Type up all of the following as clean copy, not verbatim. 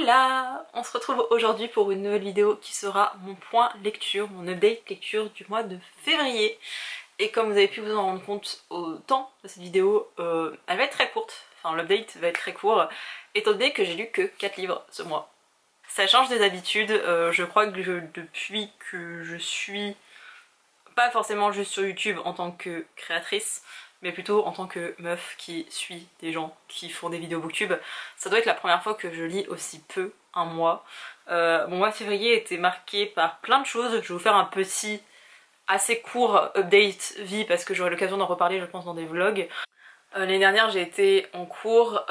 Hola! On se retrouve aujourd'hui pour une nouvelle vidéo qui sera mon point lecture, mon update lecture du mois de février. Et comme vous avez pu vous en rendre compte au temps de cette vidéo, elle va être très courte, enfin l'update va être très court, étant donné que j'ai lu que 4 livres ce mois. Ça change des habitudes, je crois que depuis que je suis pas forcément juste sur YouTube en tant que créatrice, mais plutôt en tant que meuf qui suit des gens qui font des vidéos booktube, ça doit être la première fois que je lis aussi peu un mois. Mon mois de février était marqué par plein de choses, je vais vous faire un petit assez court update vie parce que j'aurai l'occasion d'en reparler je pense dans des vlogs. L'année dernière j'ai été en cours,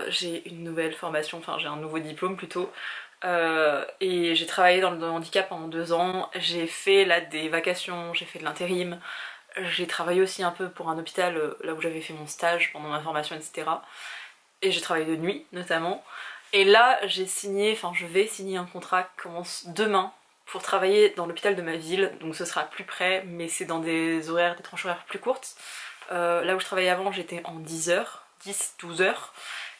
j'ai une nouvelle formation, enfin j'ai un nouveau diplôme plutôt, et j'ai travaillé dans le handicap pendant 2 ans, j'ai fait là des vacations, j'ai fait de l'intérim, j'ai travaillé aussi un peu pour un hôpital là où j'avais fait mon stage pendant ma formation etc. Et j'ai travaillé de nuit notamment. Et là j'ai signé, enfin je vais signer un contrat qui commence demain pour travailler dans l'hôpital de ma ville, donc ce sera plus près mais c'est dans des horaires, des tranches horaires plus courtes. Là où je travaillais avant j'étais en 10h, 10-12 heures.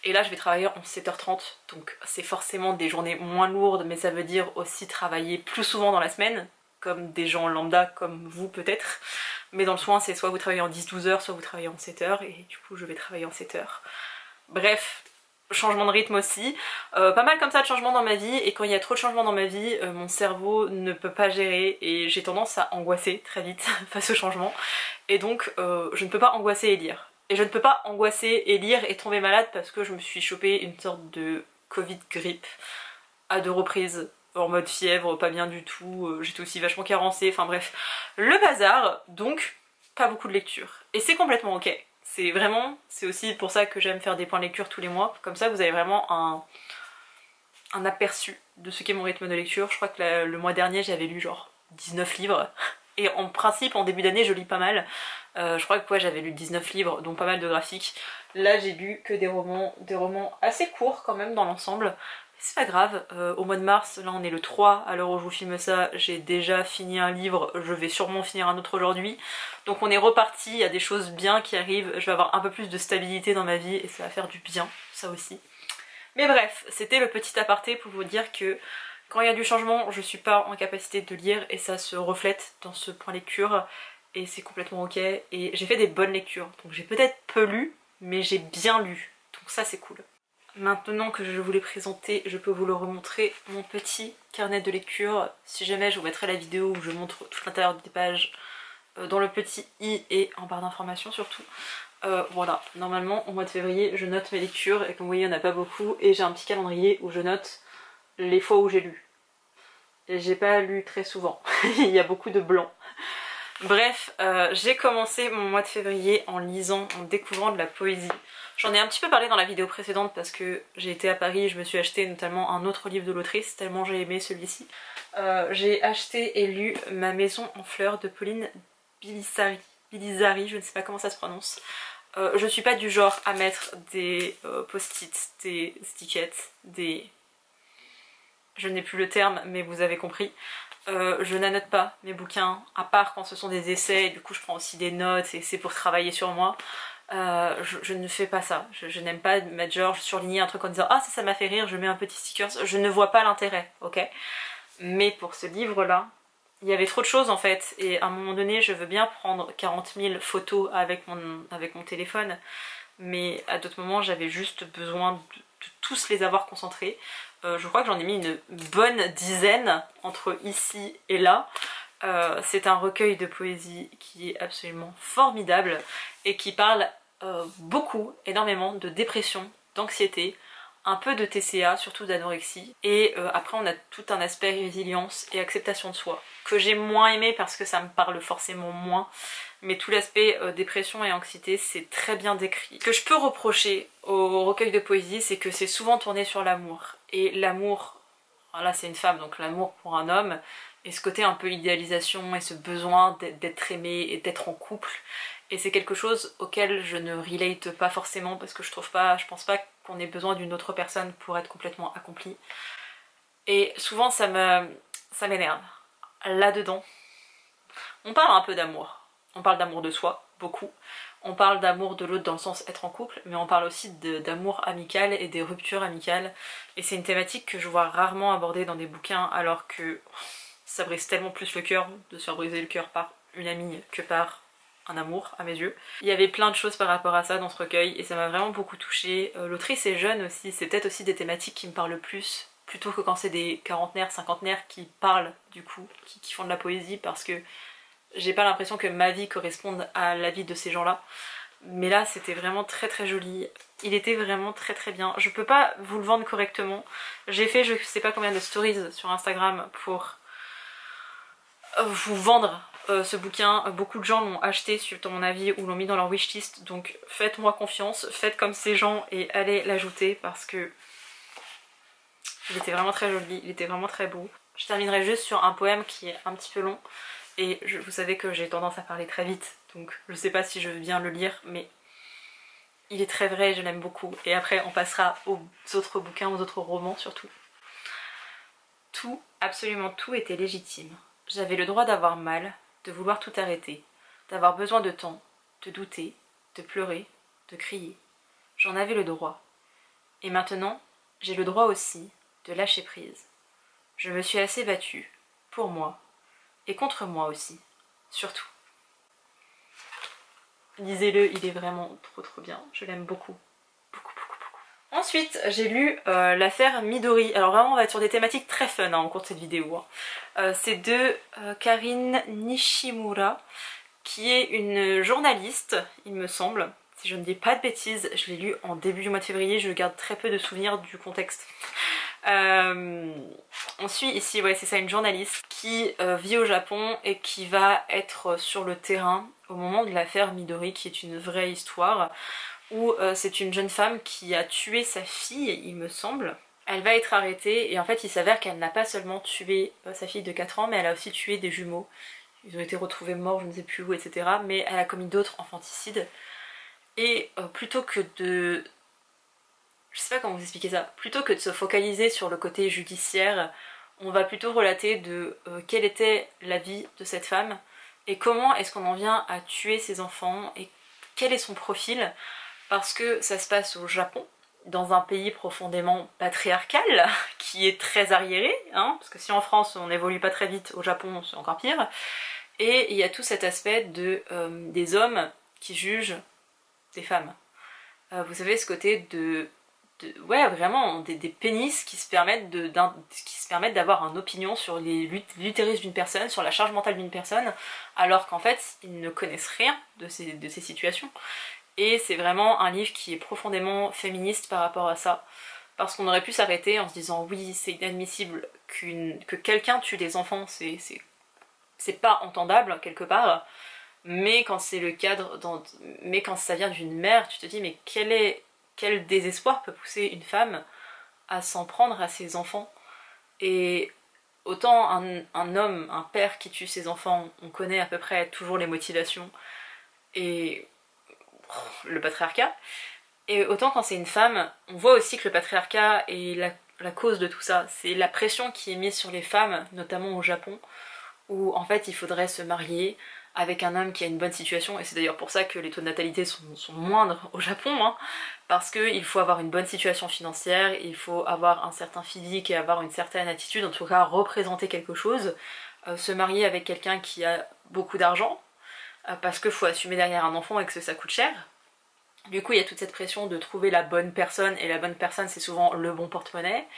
Et là je vais travailler en 7h30, donc c'est forcément des journées moins lourdes, mais ça veut dire aussi travailler plus souvent dans la semaine, comme des gens lambda comme vous peut-être. Mais dans le soin c'est soit vous travaillez en 10-12 heures, soit vous travaillez en 7 heures, et du coup je vais travailler en 7 heures. Bref, changement de rythme aussi. Pas mal comme ça de changements dans ma vie, et quand il y a trop de changements dans ma vie, mon cerveau ne peut pas gérer, et j'ai tendance à angoisser très vite face au changement. Et donc je ne peux pas angoisser et lire. Et je ne peux pas angoisser et lire et tomber malade parce que je me suis chopé une sorte de Covid grippe à 2 reprises, en mode fièvre, pas bien du tout, j'étais aussi vachement carencée, enfin bref, le bazar, donc pas beaucoup de lecture. Et c'est complètement ok. C'est vraiment, c'est aussi pour ça que j'aime faire des points de lecture tous les mois, comme ça vous avez vraiment un aperçu de ce qu'est mon rythme de lecture. Je crois que le mois dernier j'avais lu genre 19 livres. Et en principe, en début d'année, je lis pas mal. Je crois que ouais, j'avais lu 19 livres, dont pas mal de graphiques. Là, j'ai lu que des romans assez courts quand même dans l'ensemble. C'est pas grave, au mois de mars, là on est le 3, à l'heure où je vous filme ça, j'ai déjà fini un livre, je vais sûrement finir un autre aujourd'hui. Donc on est reparti, il y a des choses bien qui arrivent, je vais avoir un peu plus de stabilité dans ma vie et ça va faire du bien, ça aussi. Mais bref, c'était le petit aparté pour vous dire que quand il y a du changement, je suis pas en capacité de lire et ça se reflète dans ce point lecture et c'est complètement ok. Et j'ai fait des bonnes lectures, donc j'ai peut-être peu lu, mais j'ai bien lu, donc ça c'est cool. Maintenant que je vous l'ai présenté, je peux vous le remontrer, mon petit carnet de lecture. Si jamais, je vous mettrai la vidéo où je montre tout l'intérieur des pages dans le petit i et en barre d'informations surtout. Voilà, normalement au mois de février je note mes lectures et comme vous voyez il n'y en a pas beaucoup et j'ai un petit calendrier où je note les fois où j'ai lu. Et j'ai pas lu très souvent, il y a beaucoup de blancs. Bref, j'ai commencé mon mois de février en lisant, en découvrant de la poésie. J'en ai un petit peu parlé dans la vidéo précédente parce que j'ai été à Paris et je me suis acheté notamment un autre livre de l'autrice, tellement j'ai aimé celui-ci. J'ai acheté et lu Ma maison en fleurs de Pauline Bilisari, je ne sais pas comment ça se prononce. Je suis pas du genre à mettre des post-it, des stickets, des... Je n'ai plus le terme mais vous avez compris. Je n'annote pas mes bouquins, à part quand ce sont des essais, et du coup je prends aussi des notes et c'est pour travailler sur moi. Je ne fais pas ça, je n'aime pas mettre genre surligner un truc en disant ah ça m'a fait rire, je mets un petit sticker, je ne vois pas l'intérêt, ok. Mais pour ce livre là, il y avait trop de choses en fait, et à un moment donné je veux bien prendre 40 000 photos avec mon téléphone, mais à d'autres moments j'avais juste besoin de tous les avoir concentrés. Je crois que j'en ai mis une bonne dizaine entre ici et là. C'est un recueil de poésie qui est absolument formidable et qui parle beaucoup, énormément de dépression, d'anxiété, un peu de TCA, surtout d'anorexie, et après on a tout un aspect résilience et acceptation de soi, que j'ai moins aimé parce que ça me parle forcément moins, mais tout l'aspect dépression et anxiété c'est très bien décrit. Ce que je peux reprocher au recueil de poésie, c'est que c'est souvent tourné sur l'amour, et l'amour, là c'est une femme donc l'amour pour un homme, et ce côté un peu idéalisation et ce besoin d'être aimé et d'être en couple, et c'est quelque chose auquel je ne relate pas forcément parce que je pense pas qu'on ait besoin d'une autre personne pour être complètement accompli. Et souvent ça m'énerve. Là-dedans, on parle un peu d'amour. On parle d'amour de soi, beaucoup. On parle d'amour de l'autre dans le sens être en couple, mais on parle aussi d'amour amical et des ruptures amicales. Et c'est une thématique que je vois rarement abordée dans des bouquins, alors que ça brise tellement plus le cœur de se faire briser le cœur par une amie que par un amour à mes yeux. Il y avait plein de choses par rapport à ça dans ce recueil et ça m'a vraiment beaucoup touchée. L'autrice est jeune aussi, c'est peut-être aussi des thématiques qui me parlent le plus, plutôt que quand c'est des quarantenaires, cinquantenaires qui parlent du coup, qui font de la poésie, parce que j'ai pas l'impression que ma vie corresponde à la vie de ces gens-là. Mais là c'était vraiment très très joli, il était vraiment très très bien. Je peux pas vous le vendre correctement, j'ai fait je sais pas combien de stories sur Instagram pour vous vendre ce bouquin. Beaucoup de gens l'ont acheté suite à mon avis ou l'ont mis dans leur wishlist, donc faites-moi confiance, faites comme ces gens et allez l'ajouter parce que il était vraiment très joli, il était vraiment très beau. Je terminerai juste sur un poème qui est un petit peu long et vous savez que j'ai tendance à parler très vite, donc je sais pas si je veux bien le lire, mais il est très vrai, je l'aime beaucoup. Et après on passera aux autres bouquins, aux autres romans surtout. Tout, absolument tout était légitime. J'avais le droit d'avoir mal, de vouloir tout arrêter, d'avoir besoin de temps, de douter, de pleurer, de crier. J'en avais le droit. Et maintenant, j'ai le droit aussi de lâcher prise. Je me suis assez battue, pour moi, et contre moi aussi, surtout. Lisez-le, il est vraiment trop bien, je l'aime beaucoup. Ensuite, j'ai lu l'affaire Midori. Alors vraiment, on va être sur des thématiques très fun au cours de cette vidéo. C'est de Karine Nishimura, qui est une journaliste, il me semble. Si je ne dis pas de bêtises, je l'ai lu en début du mois de février, je garde très peu de souvenirs du contexte. On suit ici, ouais c'est ça, une journaliste qui vit au Japon et qui va être sur le terrain au moment de l'affaire Midori, qui est une vraie histoire, où c'est une jeune femme qui a tué sa fille, il me semble. Elle va être arrêtée et en fait il s'avère qu'elle n'a pas seulement tué sa fille de 4 ans, mais elle a aussi tué des jumeaux. Ils ont été retrouvés morts, je ne sais plus où, etc. Mais elle a commis d'autres infanticides. Et plutôt que de... Je sais pas comment vous expliquer ça. Plutôt que de se focaliser sur le côté judiciaire, on va plutôt relater de quelle était la vie de cette femme et comment est-ce qu'on en vient à tuer ses enfants et quel est son profil, parce que ça se passe au Japon, dans un pays profondément patriarcal, qui est très arriéré, hein, parce que si en France on n'évolue pas très vite, au Japon c'est encore pire, et il y a tout cet aspect des hommes qui jugent des femmes. Vous savez, ce côté ouais, vraiment, des pénis qui se permettent d'avoir une opinion sur l'utérus d'une personne, sur la charge mentale d'une personne, alors qu'en fait, ils ne connaissent rien de ces situations. Et c'est vraiment un livre qui est profondément féministe par rapport à ça. Parce qu'on aurait pu s'arrêter en se disant oui, c'est inadmissible que quelqu'un tue des enfants, c'est pas entendable quelque part. Mais quand c'est le cadre, mais quand ça vient d'une mère, tu te dis mais quel désespoir peut pousser une femme à s'en prendre à ses enfants. Et autant un homme, un père qui tue ses enfants, on connaît à peu près toujours les motivations et le patriarcat. Et autant quand c'est une femme, on voit aussi que le patriarcat est la cause de tout ça. C'est la pression qui est mise sur les femmes, notamment au Japon, où en fait il faudrait se marier avec un homme qui a une bonne situation, et c'est d'ailleurs pour ça que les taux de natalité sont moindres au Japon, hein, parce qu'il faut avoir une bonne situation financière, il faut avoir un certain physique et avoir une certaine attitude, en tout cas représenter quelque chose, se marier avec quelqu'un qui a beaucoup d'argent, parce qu'il faut assumer derrière un enfant et que ça coûte cher. Du coup il y a toute cette pression de trouver la bonne personne, et la bonne personne c'est souvent le bon porte-monnaie.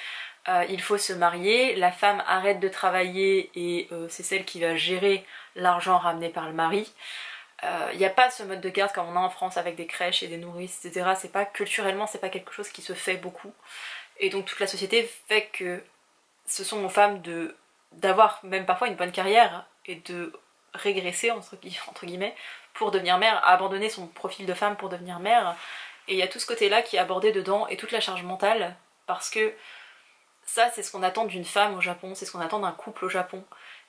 Il faut se marier, la femme arrête de travailler et c'est celle qui va gérer l'argent ramené par le mari. Il n'y a pas ce mode de garde comme on a en France avec des crèches et des nourrices, etc. C'est pas, culturellement, c'est pas quelque chose qui se fait beaucoup. Et donc toute la société fait que ce sont aux femmes d'avoir même parfois une bonne carrière et de régresser entre guillemets pour devenir mère, à abandonner son profil de femme pour devenir mère. Et il y a tout ce côté-là qui est abordé dedans et toute la charge mentale, parce que ça c'est ce qu'on attend d'une femme au Japon, c'est ce qu'on attend d'un couple au Japon.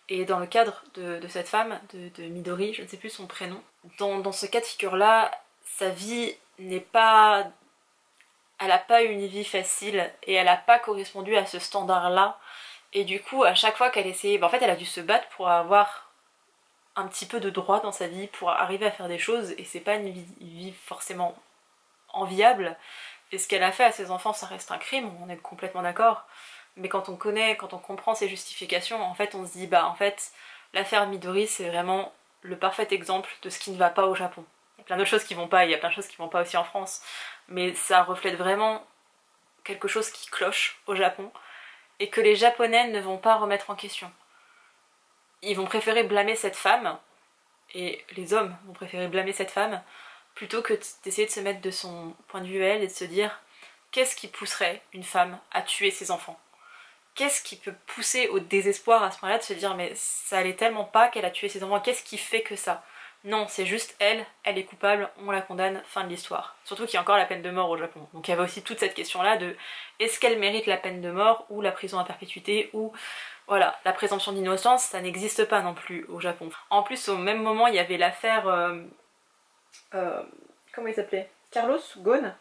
Et dans le cadre de cette femme, de Midori, je ne sais plus son prénom, dans ce cas de figure-là, sa vie n'est pas... Elle n'a pas eu une vie facile et elle n'a pas correspondu à ce standard-là. Et du coup, à chaque fois qu'elle essayait... en fait, elle a dû se battre pour avoir un petit peu de droit dans sa vie pour arriver à faire des choses, et c'est pas une vie forcément enviable. Et ce qu'elle a fait à ses enfants, ça reste un crime, on est complètement d'accord. Mais quand on connaît, quand on comprend ses justifications, en fait on se dit, bah en fait, l'affaire Midori c'est vraiment le parfait exemple de ce qui ne va pas au Japon. Il y a plein d'autres choses qui vont pas, il y a plein de choses qui vont pas aussi en France, mais ça reflète vraiment quelque chose qui cloche au Japon, et que les Japonais ne vont pas remettre en question. Ils vont préférer blâmer cette femme, et les hommes vont préférer blâmer cette femme, plutôt que d'essayer de se mettre de son point de vue à elle et de se dire qu'est-ce qui pousserait une femme à tuer ses enfants? Qu'est-ce qui peut pousser au désespoir à ce point-là de se dire mais ça allait tellement pas qu'elle a tué ses enfants, qu'est-ce qui fait que ça? Non, c'est juste elle est coupable, on la condamne, fin de l'histoire. Surtout qu'il y a encore la peine de mort au Japon. Donc il y avait aussi toute cette question-là de est-ce qu'elle mérite la peine de mort ou la prison à perpétuité ou... Voilà, la présomption d'innocence, ça n'existe pas non plus au Japon. En plus, au même moment, il y avait l'affaire... comment il s'appelait? Carlos Ghosn?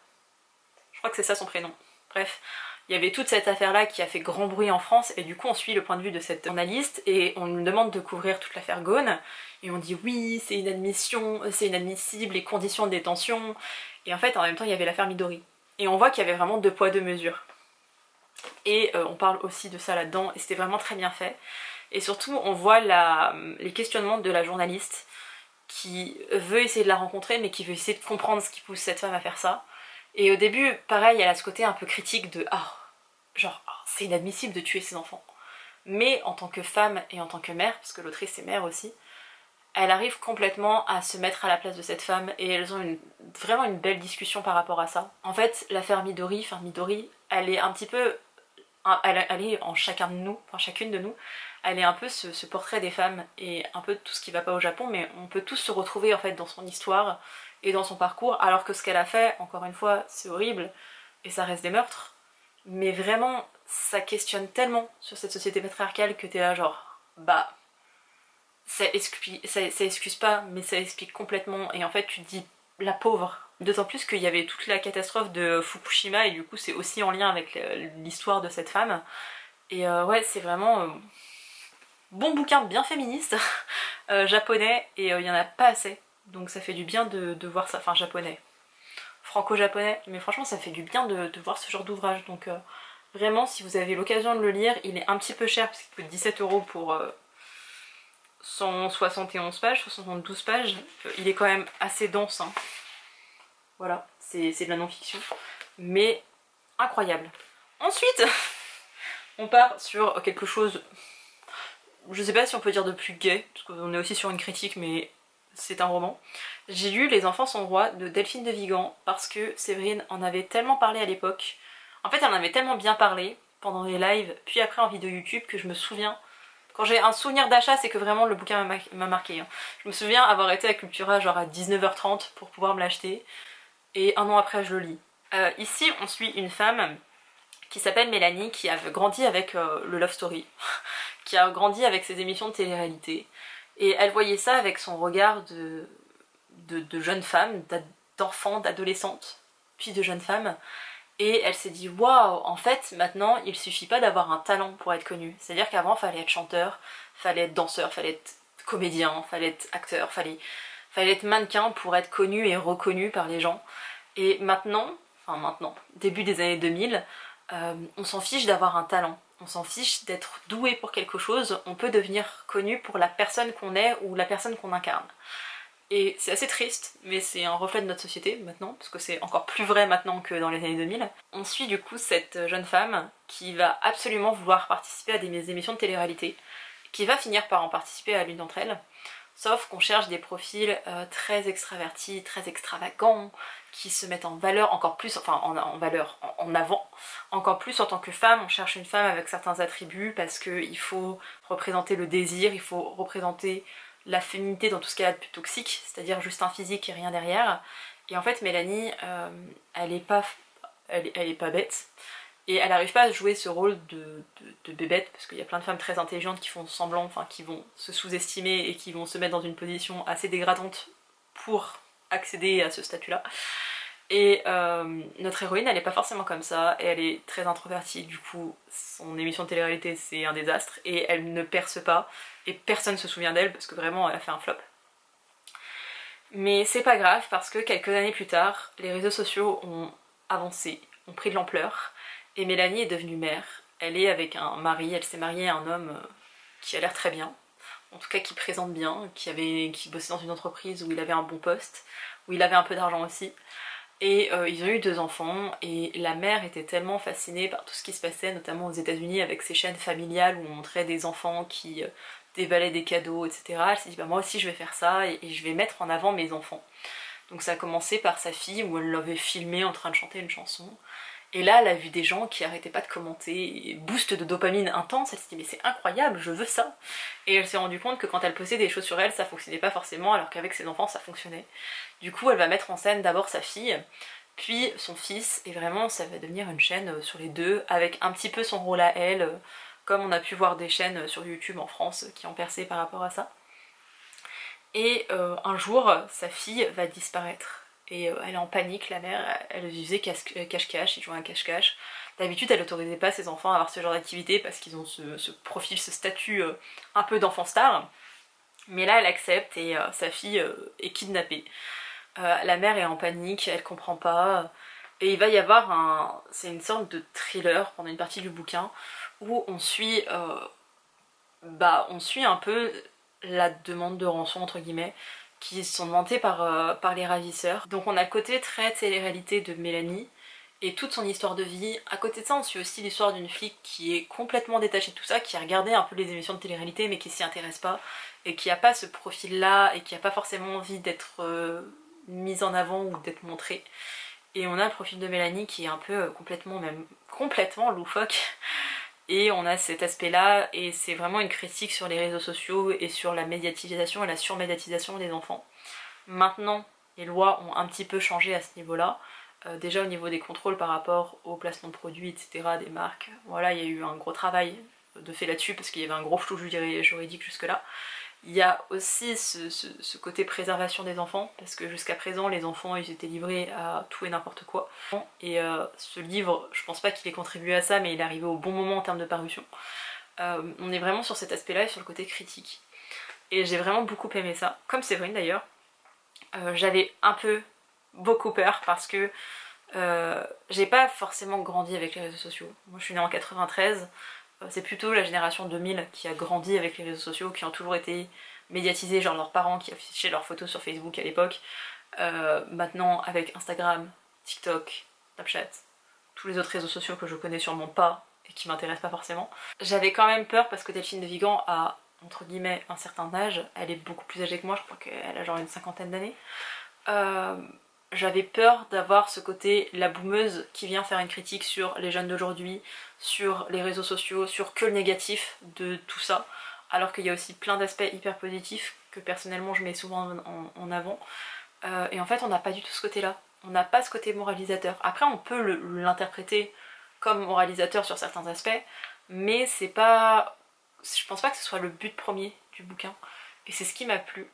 Je crois que c'est ça son prénom. Bref, il y avait toute cette affaire-là qui a fait grand bruit en France, et du coup on suit le point de vue de cette journaliste, et on nous demande de couvrir toute l'affaire Ghosn, et on dit oui, c'est inadmissible, les conditions de détention, et en fait en même temps il y avait l'affaire Midori. Et on voit qu'il y avait vraiment deux poids deux mesures. Et on parle aussi de ça là-dedans, et c'était vraiment très bien fait. Et surtout on voit les questionnements de la journaliste, qui veut essayer de la rencontrer, mais qui veut essayer de comprendre ce qui pousse cette femme à faire ça. Et au début, pareil, elle a ce côté un peu critique de c'est inadmissible de tuer ses enfants. Mais en tant que femme et en tant que mère, parce que l'autrice est mère aussi, elle arrive complètement à se mettre à la place de cette femme, et elles ont vraiment une belle discussion par rapport à ça. En fait, l'affaire Midori, elle est un petit peu... Elle est en chacun de nous, enfin chacune de nous, elle est un peu ce portrait des femmes et un peu de tout ce qui va pas au Japon, mais on peut tous se retrouver en fait dans son histoire et dans son parcours, alors que ce qu'elle a fait, encore une fois, c'est horrible et ça reste des meurtres, mais vraiment ça questionne tellement sur cette société patriarcale que t'es là genre bah ça excuse pas, mais ça explique complètement, et en fait tu te dis la pauvre. D'autant plus qu'il y avait toute la catastrophe de Fukushima, et du coup c'est aussi en lien avec l'histoire de cette femme. Et ouais, c'est vraiment bon bouquin bien féministe, japonais, et il y en a pas assez. Donc ça fait du bien de voir ça, enfin japonais, franco-japonais, mais franchement ça fait du bien de voir ce genre d'ouvrage. Donc vraiment, si vous avez l'occasion de le lire, il est un petit peu cher, parce qu'il coûte 17 € pour 171 pages, 72 pages. Il est quand même assez dense, hein. Voilà, c'est de la non-fiction, mais incroyable. Ensuite, on part sur quelque chose, je sais pas si on peut dire de plus gai, parce qu'on est aussi sur une critique, mais c'est un roman. J'ai lu Les enfants sont rois de Delphine de Vigan, parce que Séverine en avait tellement parlé à l'époque. En fait, elle en avait tellement bien parlé pendant les lives, puis après en vidéo YouTube, que je me souviens... Quand j'ai un souvenir d'achat, c'est que vraiment le bouquin m'a marqué, hein. Je me souviens avoir été à Cultura genre à 19h30 pour pouvoir me l'acheter, et un an après je le lis. Ici on suit une femme qui s'appelle Mélanie, qui a grandi avec le Love Story, qui a grandi avec ses émissions de télé-réalité, et elle voyait ça avec son regard de jeune femme, d'enfant, d'adolescente, puis de jeune femme, et elle s'est dit waouh, en fait maintenant il suffit pas d'avoir un talent pour être connu. C'est-à-dire qu'avant fallait être chanteur, fallait être danseur, fallait être comédien, fallait être acteur, fallait être mannequin pour être connu et reconnu par les gens. Et maintenant, début des années 2000, on s'en fiche d'avoir un talent, on s'en fiche d'être doué pour quelque chose, on peut devenir connu pour la personne qu'on est ou la personne qu'on incarne. Et c'est assez triste, mais c'est un reflet de notre société maintenant, parce que c'est encore plus vrai maintenant que dans les années 2000. On suit du coup cette jeune femme qui va absolument vouloir participer à des émissions de télé-réalité, qui va finir par en participer à l'une d'entre elles, sauf qu'on cherche des profils très extravertis, très extravagants, qui se mettent en valeur encore plus, enfin en avant, encore plus en tant que femme. On cherche une femme avec certains attributs, parce qu'il faut représenter le désir, il faut représenter la féminité dans tout ce qu'elle a de plus toxique, c'est-à-dire juste un physique et rien derrière. Et en fait Mélanie, elle est pas bête, et elle n'arrive pas à jouer ce rôle de bébête, parce qu'il y a plein de femmes très intelligentes qui font semblant, enfin qui vont se sous-estimer et qui vont se mettre dans une position assez dégradante pour accéder à ce statut-là. Et notre héroïne elle est pas forcément comme ça, et elle est très introvertie, du coup son émission de télé-réalité c'est un désastre, et elle ne perce pas, et personne se souvient d'elle parce que vraiment elle a fait un flop. Mais c'est pas grave parce que quelques années plus tard, les réseaux sociaux ont avancé, ont pris de l'ampleur, et Mélanie est devenue mère. Elle est avec un mari, elle s'est mariée à un homme qui a l'air très bien, en tout cas qui présente bien, qui bossait dans une entreprise où il avait un bon poste, où il avait un peu d'argent aussi. Et ils ont eu 2 enfants, et la mère était tellement fascinée par tout ce qui se passait, notamment aux États-Unis avec ces chaînes familiales où on montrait des enfants qui dévalaient des cadeaux, etc. Elle s'est dit bah moi aussi je vais faire ça et je vais mettre en avant mes enfants. Donc ça a commencé par sa fille où elle l'avait filmée en train de chanter une chanson. Et là elle a vu des gens qui arrêtaient pas de commenter, boost de dopamine intense, elle s'est dit mais c'est incroyable, je veux ça. Et elle s'est rendue compte que quand elle postait des choses sur elle, ça fonctionnait pas forcément, alors qu'avec ses enfants ça fonctionnait. Du coup elle va mettre en scène d'abord sa fille, puis son fils, et vraiment ça va devenir une chaîne sur les deux, avec un petit peu son rôle à elle, comme on a pu voir des chaînes sur YouTube en France qui ont percé par rapport à ça. Et un jour, sa fille va disparaître. Et elle est en panique, la mère, elle faisait cache-cache, ils jouaient un cache-cache. D'habitude, elle autorisait pas ses enfants à avoir ce genre d'activité parce qu'ils ont ce profil, ce statut un peu d'enfant star. Mais là, elle accepte et sa fille est kidnappée. La mère est en panique, elle comprend pas. Et il va y avoir c'est une sorte de thriller pendant une partie du bouquin où on suit un peu la demande de rançon entre guillemets qui sont demandées par les ravisseurs. Donc on a le côté très télé-réalité de Mélanie et toute son histoire de vie. À côté de ça on suit aussi l'histoire d'une flic qui est complètement détachée de tout ça, qui a regardé un peu les émissions de télé-réalité mais qui s'y intéresse pas et qui a pas ce profil là et qui a pas forcément envie d'être mise en avant ou d'être montrée. Et on a le profil de Mélanie qui est un peu complètement loufoque. Et on a cet aspect là, et c'est vraiment une critique sur les réseaux sociaux et sur la médiatisation et la surmédiatisation des enfants. Maintenant, les lois ont un petit peu changé à ce niveau-là. Déjà au niveau des contrôles par rapport au placement de produits, etc., des marques. Voilà, il y a eu un gros travail de fait là-dessus parce qu'il y avait un gros flou juridique jusque-là. Il y a aussi ce côté préservation des enfants, parce que jusqu'à présent les enfants ils étaient livrés à tout et n'importe quoi. Et ce livre, je pense pas qu'il ait contribué à ça, mais il est arrivé au bon moment en termes de parution. On est vraiment sur cet aspect-là et sur le côté critique. Et j'ai vraiment beaucoup aimé ça, comme Séverine d'ailleurs. J'avais beaucoup peur parce que j'ai pas forcément grandi avec les réseaux sociaux. Moi je suis née en 93. C'est plutôt la génération 2000 qui a grandi avec les réseaux sociaux, qui ont toujours été médiatisés, genre leurs parents qui affichaient leurs photos sur Facebook à l'époque. Maintenant avec Instagram, TikTok, Snapchat, tous les autres réseaux sociaux que je connais sûrement pas et qui m'intéressent pas forcément. J'avais quand même peur parce que Delphine de Vigan a entre guillemets un certain âge, elle est beaucoup plus âgée que moi, je crois qu'elle a genre une 50aine d'années. J'avais peur d'avoir ce côté la boumeuse qui vient faire une critique sur les jeunes d'aujourd'hui, sur les réseaux sociaux, sur que le négatif de tout ça, alors qu'il y a aussi plein d'aspects hyper positifs que personnellement je mets souvent en avant. Et en fait on n'a pas du tout ce côté là, on n'a pas ce côté moralisateur. Après on peut l'interpréter comme moralisateur sur certains aspects, mais c'est pas... je pense pas que ce soit le but premier du bouquin, et c'est ce qui m'a plu.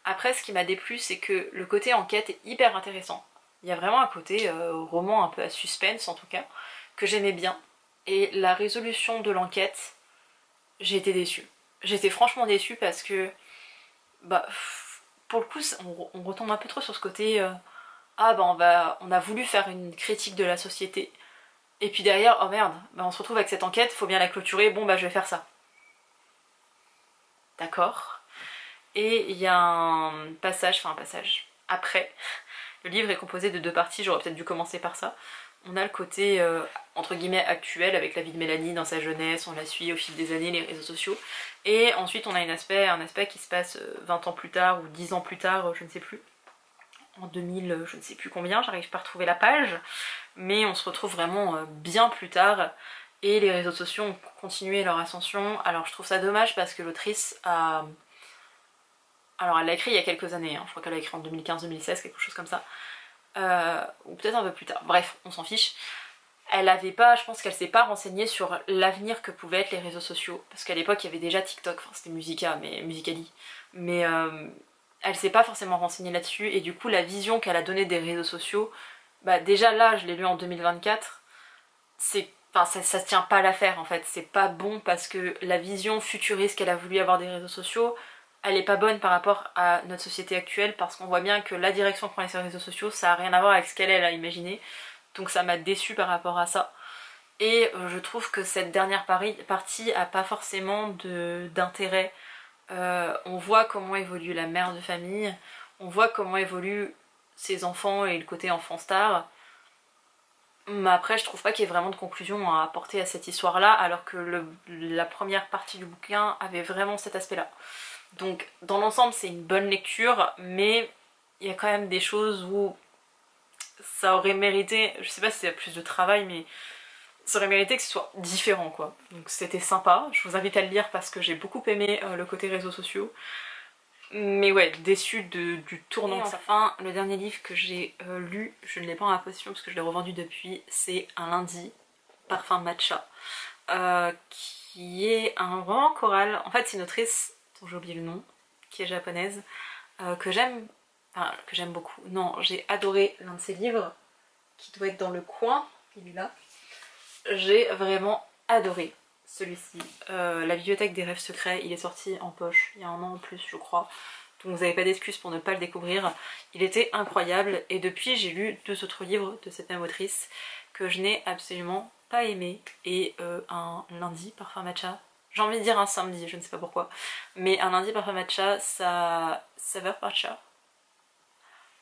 Après ce qui m'a déplu c'est que le côté enquête est hyper intéressant. Il y a vraiment un côté roman un peu à suspense en tout cas, que j'aimais bien. Et la résolution de l'enquête, j'ai été déçue. J'étais franchement déçue parce que, pour le coup, on retombe un peu trop sur ce côté on a voulu faire une critique de la société. Et puis derrière, oh merde, on se retrouve avec cette enquête, faut bien la clôturer, bon je vais faire ça. D'accord. Et il y a un passage, après, le livre est composé de 2 parties, j'aurais peut-être dû commencer par ça. On a le côté, entre guillemets, actuel, avec la vie de Mélanie dans sa jeunesse, on la suit au fil des années, les réseaux sociaux. Et ensuite on a un aspect qui se passe 20 ans plus tard, ou 10 ans plus tard, je ne sais plus. En 2000, je ne sais plus combien, j'arrive pas à retrouver la page. Mais on se retrouve vraiment bien plus tard. Et les réseaux sociaux ont continué leur ascension. Alors je trouve ça dommage parce que l'autrice a... Alors elle l'a écrit il y a quelques années, je crois qu'elle l'a écrit en 2015-2016, quelque chose comme ça. Ou peut-être un peu plus tard, bref, on s'en fiche. Je pense qu'elle s'est pas renseignée sur l'avenir que pouvaient être les réseaux sociaux. Parce qu'à l'époque il y avait déjà TikTok, c'était Musical.ly. Mais elle s'est pas forcément renseignée là-dessus, et du coup la vision qu'elle a donnée des réseaux sociaux bah déjà là je l'ai lu en 2024, enfin, ça tient pas à l'affaire en fait, c'est pas bon parce que la vision futuriste qu'elle a voulu avoir des réseaux sociaux, elle est pas bonne par rapport à notre société actuelle parce qu'on voit bien que la direction que prend les réseaux sociaux ça a rien à voir avec ce qu'elle a imaginé, donc ça m'a déçue par rapport à ça. Et je trouve que cette dernière partie a pas forcément d'intérêt. On voit comment évolue la mère de famille, on voit comment évoluent ses enfants et le côté enfant star. Mais après je trouve pas qu'il y ait vraiment de conclusion à apporter à cette histoire là alors que la première partie du bouquin avait vraiment cet aspect là. Donc dans l'ensemble c'est une bonne lecture mais il y a quand même des choses où ça aurait mérité, je sais pas si c'est plus de travail mais ça aurait mérité que ce soit différent quoi. Donc c'était sympa, je vous invite à le lire parce que j'ai beaucoup aimé le côté réseaux sociaux. Mais ouais, déçue du tournant. Et enfin, le dernier livre que j'ai lu, je ne l'ai pas en ma possession parce que je l'ai revendu depuis, c'est Un lundi, Parfum Matcha, qui est un roman choral. En fait c'est une autrice dont j'ai oublié le nom, qui est japonaise, que j'aime beaucoup. Non, j'ai adoré l'un de ses livres, qui doit être dans le coin, il est là. J'ai vraiment adoré celui-ci. La bibliothèque des rêves secrets, il est sorti en poche il y a un an en plus je crois. Donc vous n'avez pas d'excuses pour ne pas le découvrir. Il était incroyable et depuis j'ai lu 2 autres livres de cette même autrice que je n'ai absolument pas aimé. Et un lundi, Parfum Matcha. J'ai envie de dire un samedi, je ne sais pas pourquoi. Mais un lundi, Parfum Matcha, ça... saveur matcha.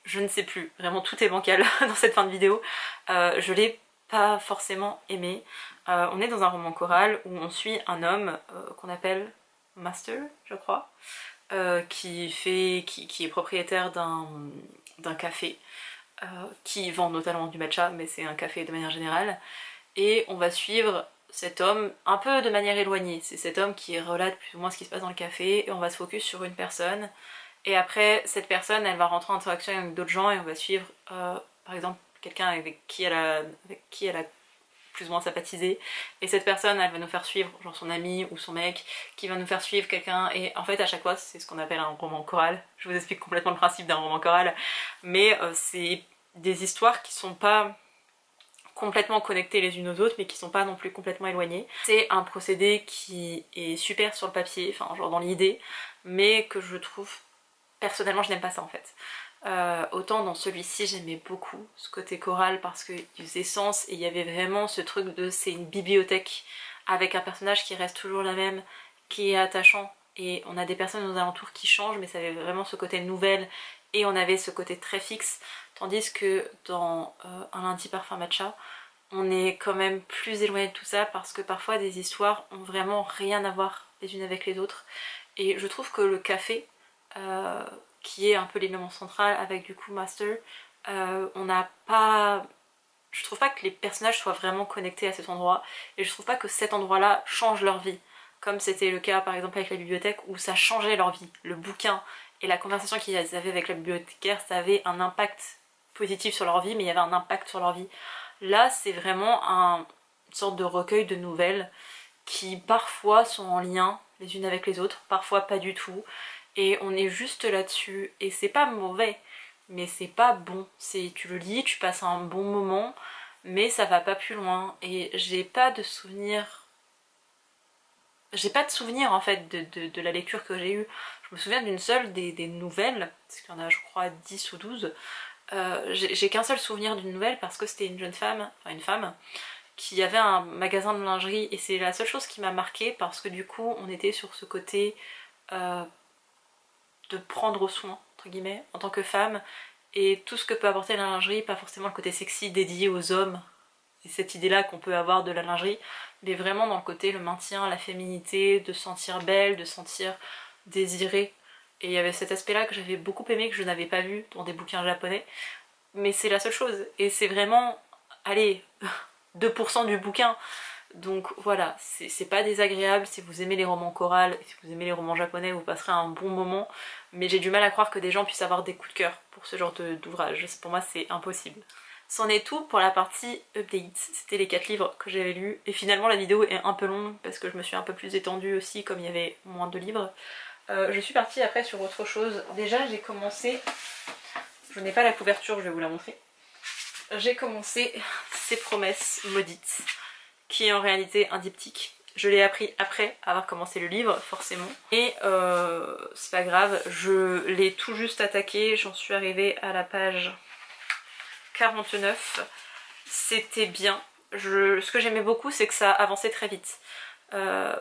Je ne sais plus, vraiment tout est bancal dans cette fin de vidéo. Je l'ai pas forcément aimé. On est dans un roman choral où on suit un homme qu'on appelle Master, je crois, qui est propriétaire d'un café, qui vend notamment du matcha, mais c'est un café de manière générale. Et on va suivre cet homme un peu de manière éloignée. C'est cet homme qui relate plus ou moins ce qui se passe dans le café et on va se focus sur une personne. Et après, cette personne, elle va rentrer en interaction avec d'autres gens et on va suivre, par exemple, quelqu'un avec qui elle a plus ou moins sympathisé. Et cette personne, elle va nous faire suivre, genre son ami ou son mec, qui va nous faire suivre quelqu'un. Et en fait, à chaque fois, c'est ce qu'on appelle un roman choral. Je vous explique complètement le principe d'un roman choral. Mais c'est des histoires qui sont pas complètement connectées les unes aux autres, mais qui sont pas non plus complètement éloignées. C'est un procédé qui est super sur le papier, enfin genre dans l'idée, mais que je trouve... Personnellement, je n'aime pas ça en fait. Autant dans celui-ci, j'aimais beaucoup ce côté choral parce qu'il faisait sens et il y avait vraiment ce truc de c'est une bibliothèque avec un personnage qui reste toujours la même, qui est attachant et on a des personnes aux alentours qui changent mais ça avait vraiment ce côté nouvelle et on avait ce côté très fixe. Tandis que dans Un lundi Parfum Matcha, on est quand même plus éloigné de tout ça parce que parfois des histoires ont vraiment rien à voir les unes avec les autres. Et je trouve que le café, qui est un peu l'élément central avec du coup Master, on n'a pas... Je trouve pas que les personnages soient vraiment connectés à cet endroit et je trouve pas que cet endroit là change leur vie comme c'était le cas par exemple avec la bibliothèque où ça changeait leur vie. Le bouquin et la conversation qu'ils avaient avec la bibliothécaire, ça avait un impact positif sur leur vie mais il y avait un impact sur leur vie. Là c'est vraiment une sorte de recueil de nouvelles qui parfois sont en lien les unes avec les autres, parfois pas du tout. Et on est juste là-dessus, et c'est pas mauvais, mais c'est pas bon. Tu le lis, tu passes un bon moment, mais ça va pas plus loin. Et j'ai pas de souvenir... J'ai pas de souvenir en fait de la lecture que j'ai eue. Je me souviens d'une seule des nouvelles, parce qu'il y en a je crois 10 ou 12. J'ai qu'un seul souvenir d'une nouvelle parce que c'était une jeune femme, enfin une femme, qui avait un magasin de lingerie, et c'est la seule chose qui m'a marquée parce que du coup on était sur ce côté... de prendre soin, entre guillemets, en tant que femme, et tout ce que peut apporter la lingerie, pas forcément le côté sexy dédié aux hommes, et cette idée-là qu'on peut avoir de la lingerie, mais vraiment dans le côté le maintien, la féminité, de se sentir belle, de se sentir désirée. Et il y avait cet aspect-là que j'avais beaucoup aimé, que je n'avais pas vu dans des bouquins japonais, mais c'est la seule chose, et c'est vraiment, allez, 2% du bouquin. Donc voilà, c'est pas désagréable. Si vous aimez les romans chorales, si vous aimez les romans japonais, vous passerez un bon moment, mais j'ai du mal à croire que des gens puissent avoir des coups de cœur pour ce genre d'ouvrage. Pour moi c'est impossible. C'en est tout pour la partie update. C'était les 4 livres que j'avais lus, et finalement la vidéo est un peu longue parce que je me suis un peu plus étendue aussi comme il y avait moins de livres. Je suis partie après sur autre chose. Déjà j'ai commencé, je n'ai pas la couverture, je vais vous la montrer. j'ai commencé Ces promesses maudites, qui est en réalité un diptyque. Je l'ai appris après avoir commencé le livre, forcément. Et c'est pas grave, je l'ai tout juste attaqué, j'en suis arrivée à la page 49. C'était bien. Ce que j'aimais beaucoup, c'est que ça avançait très vite.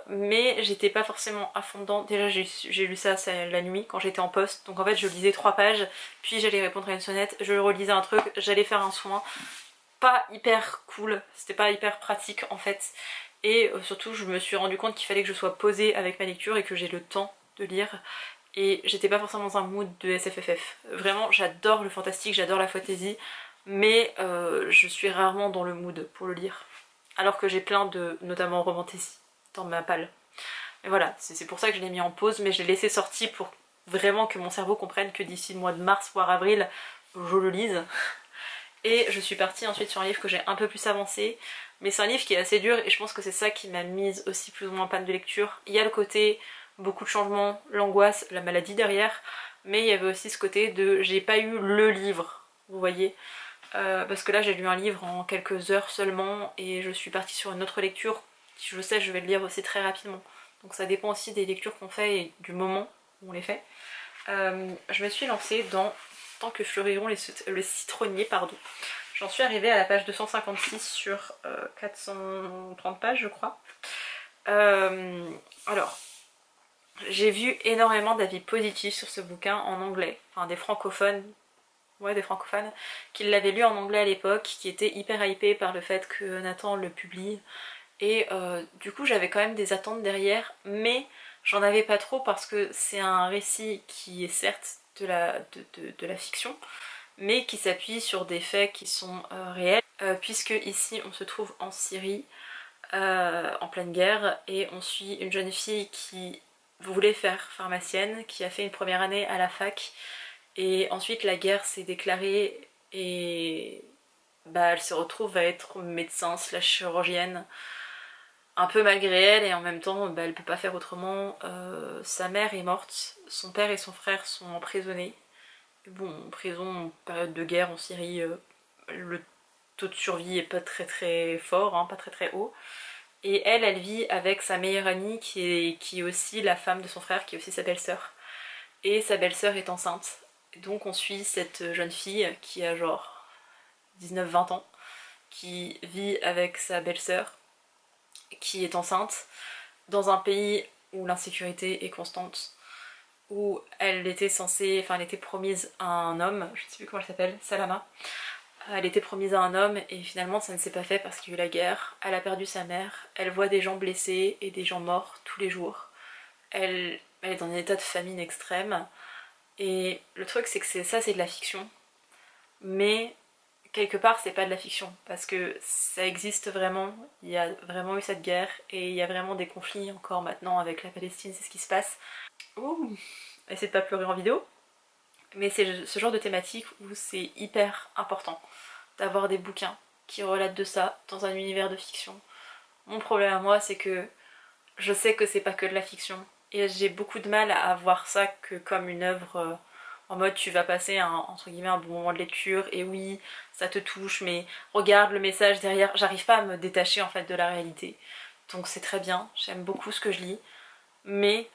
Mais j'étais pas forcément à fond dedans. Déjà j'ai lu ça la nuit quand j'étais en poste, donc en fait je lisais 3 pages, puis j'allais répondre à une sonnette, je relisais un truc, j'allais faire un soin. Pas hyper cool, c'était pas hyper pratique en fait. Et surtout je me suis rendu compte qu'il fallait que je sois posée avec ma lecture et que j'ai le temps de lire. Et j'étais pas forcément dans un mood de SFFF. Vraiment j'adore le fantastique, j'adore la fantasy, mais je suis rarement dans le mood pour le lire. Alors que j'ai plein de, notamment romantasy, dans ma palle. Mais voilà, c'est pour ça que je l'ai mis en pause, mais je l'ai laissé sorti pour vraiment que mon cerveau comprenne que d'ici le mois de mars voire avril, je le lise. Et je suis partie ensuite sur un livre que j'ai un peu plus avancé, mais c'est un livre qui est assez dur et je pense que c'est ça qui m'a mise aussi plus ou moins en panne de lecture. Il y a le côté beaucoup de changements, l'angoisse, la maladie derrière, mais il y avait aussi ce côté de j'ai pas eu le livre, vous voyez. Parce que là j'ai lu un livre en quelques heures seulement et je suis partie sur une autre lecture. Je sais, je vais le lire aussi très rapidement. Donc ça dépend aussi des lectures qu'on fait et du moment où on les fait. Je me suis lancée dans Tant que fleuriront le citronnier, pardon. J'en suis arrivée à la page 256 sur 430 pages je crois. Alors, j'ai vu énormément d'avis positifs sur ce bouquin en anglais, enfin des francophones, ouais des francophones, qui l'avaient lu en anglais à l'époque, qui étaient hyper hypés par le fait que Nathan le publie. Et du coup j'avais quand même des attentes derrière, mais j'en avais pas trop parce que c'est un récit qui est certes de la fiction, mais qui s'appuie sur des faits qui sont réels, puisque ici on se trouve en Syrie, en pleine guerre, et on suit une jeune fille qui voulait faire pharmacienne, qui a fait une première année à la fac, et ensuite la guerre s'est déclarée, et bah, elle se retrouve à être médecin / chirurgienne, un peu malgré elle, et en même temps bah, elle peut pas faire autrement. Sa mère est morte, son père et son frère sont emprisonnés. Bon, en prison, période de guerre en Syrie, le taux de survie est pas très fort, hein, pas très haut. Et elle vit avec sa meilleure amie qui est aussi la femme de son frère, qui est aussi sa belle-sœur. Et sa belle-sœur est enceinte. Donc on suit cette jeune fille qui a genre 19-20 ans, qui vit avec sa belle-sœur, qui est enceinte, dans un pays où l'insécurité est constante, où elle était censée, enfin elle était promise à un homme, je ne sais plus comment elle s'appelle, Salama. Elle était promise à un homme et finalement ça ne s'est pas fait parce qu'il y a eu la guerre, elle a perdu sa mère, elle voit des gens blessés et des gens morts tous les jours. Elle est dans un état de famine extrême et le truc c'est que ça c'est de la fiction, mais quelque part c'est pas de la fiction parce que ça existe vraiment, il y a vraiment eu cette guerre et il y a vraiment des conflits encore maintenant avec la Palestine, c'est ce qui se passe. Ouh, essayez de pas pleurer en vidéo. Mais c'est ce genre de thématique où c'est hyper important d'avoir des bouquins qui relatent de ça dans un univers de fiction. Mon problème à moi c'est que je sais que c'est pas que de la fiction et j'ai beaucoup de mal à voir ça que comme une œuvre en mode tu vas passer entre guillemets un bon moment de lecture et oui ça te touche mais regarde le message derrière, j'arrive pas à me détacher en fait de la réalité. Donc c'est très bien, j'aime beaucoup ce que je lis, mais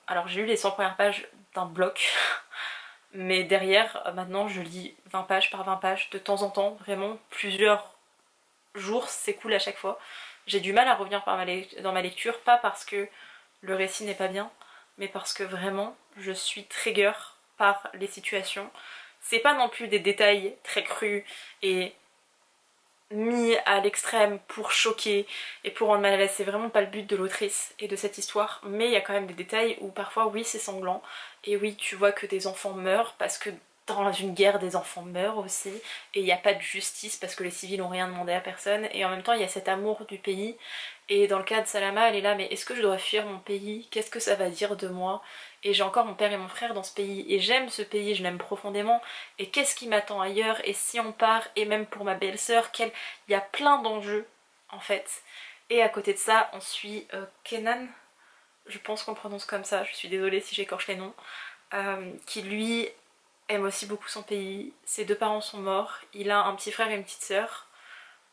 alors j'ai lu les 100 premières pages d'un bloc mais derrière maintenant je lis 20 pages par 20 pages de temps en temps, vraiment plusieurs jours, c'est cool à chaque fois. J'ai du mal à revenir dans ma lecture, pas parce que le récit n'est pas bien, mais parce que vraiment je suis trigger par les situations. C'est pas non plus des détails très crus et mis à l'extrême pour choquer et pour rendre mal à l'aise, c'est vraiment pas le but de l'autrice et de cette histoire, mais il y a quand même des détails où parfois oui c'est sanglant et oui tu vois que des enfants meurent parce que dans une guerre des enfants meurent aussi et il n'y a pas de justice parce que les civils n'ont rien demandé à personne et en même temps il y a cet amour du pays et dans le cas de Salama elle est là mais est-ce que je dois fuir mon pays, qu'est-ce que ça va dire de moi, et j'ai encore mon père et mon frère dans ce pays et j'aime ce pays, je l'aime profondément et qu'est-ce qui m'attend ailleurs, et si on part, et même pour ma belle-sœur, il y a plein d'enjeux en fait. Et à côté de ça on suit Kenan, je pense qu'on prononce comme ça, je suis désolée si j'écorche les noms, qui lui aime aussi beaucoup son pays. Ses deux parents sont morts. Il a un petit frère et une petite sœur.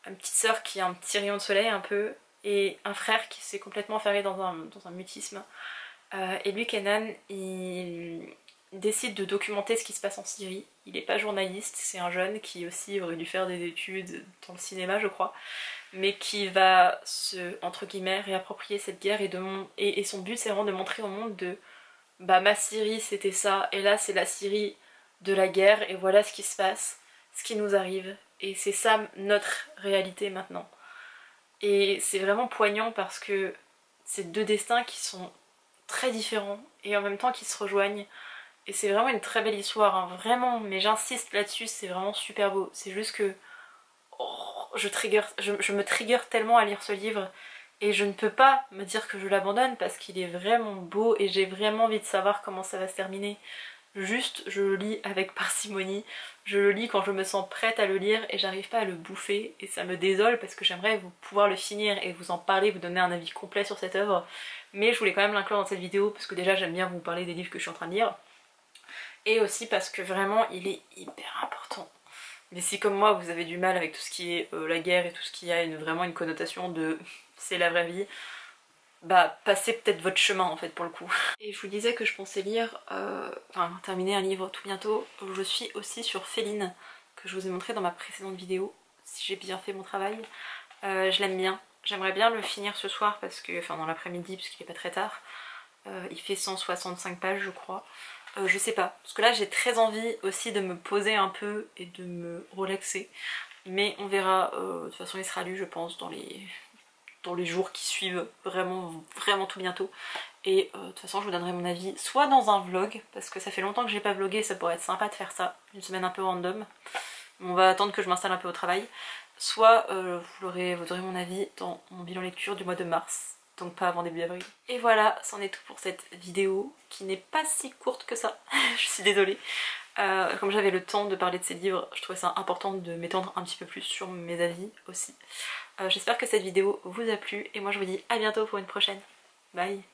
Une petite sœur qui a un petit rayon de soleil un peu. Et un frère qui s'est complètement enfermé dans un mutisme. Et lui, Kenan, il décide de documenter ce qui se passe en Syrie. Il n'est pas journaliste, c'est un jeune qui aussi aurait dû faire des études dans le cinéma je crois, mais qui va se, entre guillemets, réapproprier cette guerre et son but c'est vraiment de montrer au monde de bah ma Syrie c'était ça, et là c'est la Syrie de la guerre, et voilà ce qui se passe, ce qui nous arrive, et c'est ça notre réalité maintenant. Et c'est vraiment poignant parce que c'est deux destins qui sont très différents et en même temps qui se rejoignent. Et c'est vraiment une très belle histoire, hein, vraiment, mais j'insiste là-dessus, c'est vraiment super beau. C'est juste que je me trigger tellement à lire ce livre et je ne peux pas me dire que je l'abandonne parce qu'il est vraiment beau et j'ai vraiment envie de savoir comment ça va se terminer. Juste, je le lis avec parcimonie, je le lis quand je me sens prête à le lire et j'arrive pas à le bouffer et ça me désole parce que j'aimerais pouvoir le finir et vous en parler, vous donner un avis complet sur cette œuvre, mais je voulais quand même l'inclure dans cette vidéo parce que déjà j'aime bien vous parler des livres que je suis en train de lire et aussi parce que vraiment il est hyper important. Mais si comme moi vous avez du mal avec tout ce qui est la guerre et tout ce qui a vraiment une connotation de c'est la vraie vie, bah passez peut-être votre chemin en fait pour le coup. Et je vous disais que je pensais lire, terminer un livre tout bientôt. Je suis aussi sur Féline, que je vous ai montré dans ma précédente vidéo, si j'ai bien fait mon travail. Je l'aime bien, j'aimerais bien le finir ce soir parce que, enfin dans l'après-midi parce qu'il est pas très tard. Il fait 165 pages je crois. Je sais pas, parce que là j'ai très envie aussi de me poser un peu et de me relaxer. Mais on verra, de toute façon il sera lu je pense dans les jours qui suivent, vraiment tout bientôt. Et de toute façon je vous donnerai mon avis soit dans un vlog, parce que ça fait longtemps que j'ai pas vlogué, ça pourrait être sympa de faire ça, une semaine un peu random. On va attendre que je m'installe un peu au travail. Soit vous aurez mon avis dans mon bilan lecture du mois de mars, donc pas avant début avril. Et voilà, c'en est tout pour cette vidéo, qui n'est pas si courte que ça, je suis désolée. Comme j'avais le temps de parler de ces livres, je trouvais ça important de m'étendre un petit peu plus sur mes avis aussi. J'espère que cette vidéo vous a plu et moi je vous dis à bientôt pour une prochaine. Bye!